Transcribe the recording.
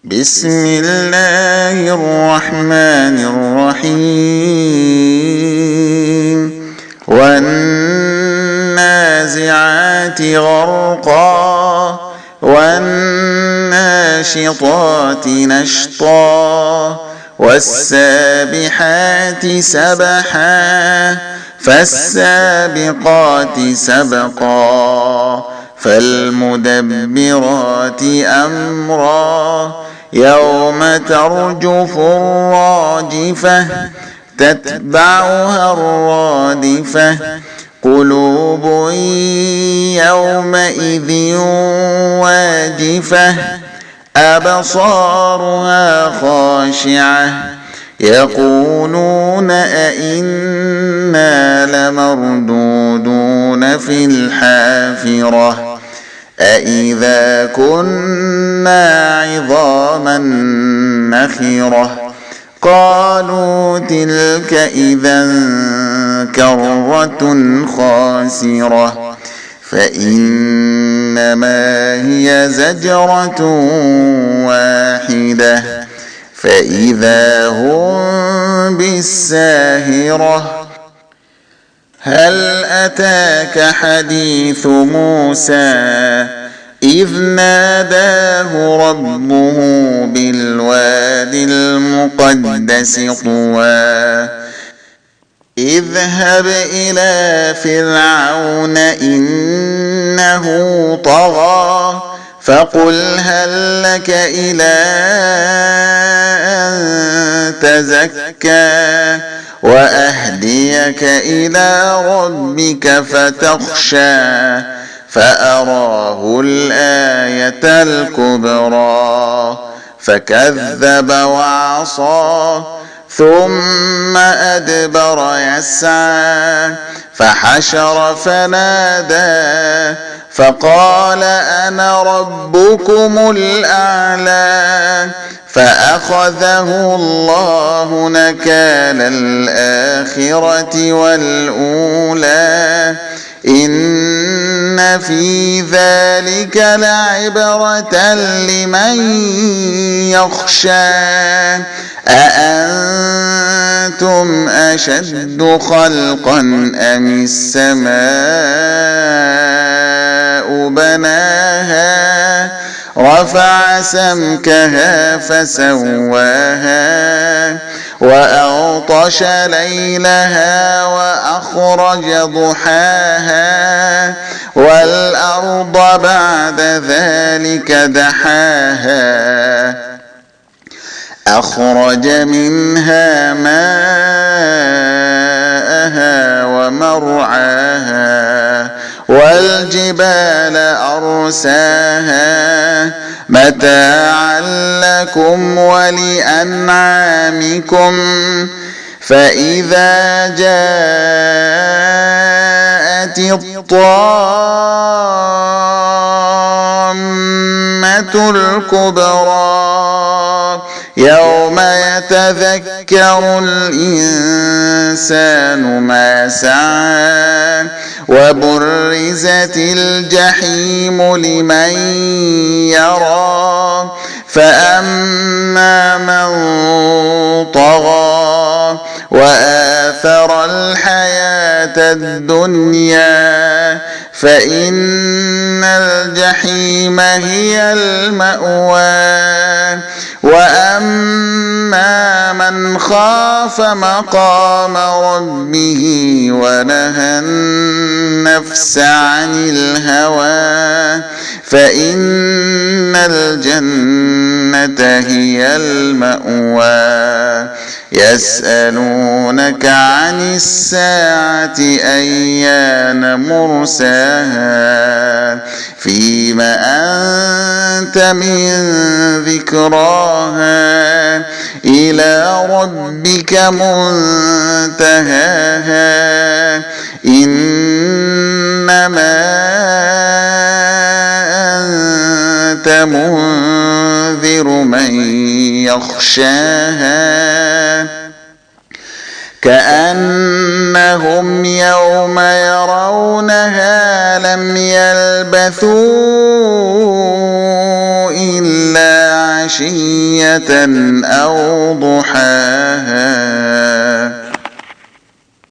بسم الله الرحمن الرحيم والنازعات غرقا والناشطات نشطا والسابحات سبحا فالسابقات سبقا فالمدبرات أمرا يوم ترجف الراجفة تتبعها الرادفة قلوب يومئذ واجفة أبصارها خاشعة يقولون أئنا لمردودون في الحافرة أئذا كنا عظاما نخرة قالوا تلك إذا كرة خاسرة فإنما هي زجرة واحدة فإذا هم بالساهرة هل أتاك حديث موسى إذ ناداه ربه بالواد المقدس طوى اذهب إلى فرعون إنه طغى فقل هل لك إلى أن تزكى وأهديك إلى ربك فتخشى فأراه الآية الكبرى فكذب وعصى ثم أدبر يسعى فحشر فنادى فقال أنا ربكم الأعلى فأخذه الله نكال الآخرة والأولى إن في ذلك لعبرة لمن يخشى أأنتم أشد خلقا أم السماء بناها رفع سمكها فسواها وأغطش ليلها وأخرج ضحاها والأرض بعد ذلك دحاها أخرج منها ماءها ومرعاها والجبال أرساها متاعا لكم ولأنعامكم فإذا جاءت الطامة الكبرى يوم يتذكر الإنسان ما سعى وبرزت الجحيم لمن يرى فأما من طغى وآثر الحياة الدنيا فإن الجحيم هي المأوى وأما من خاف مقام ربه ونهى النفس عن الهوى فإن الجنة هي المأوى يسألونك عن الساعة أيان مرساها فيما أنت من ذكراها إلى ربك منتهاها إنما أنت منذر من يخشاها كأنهم يوم يرونها لم يلبثوا إلا عشية أو ضحاها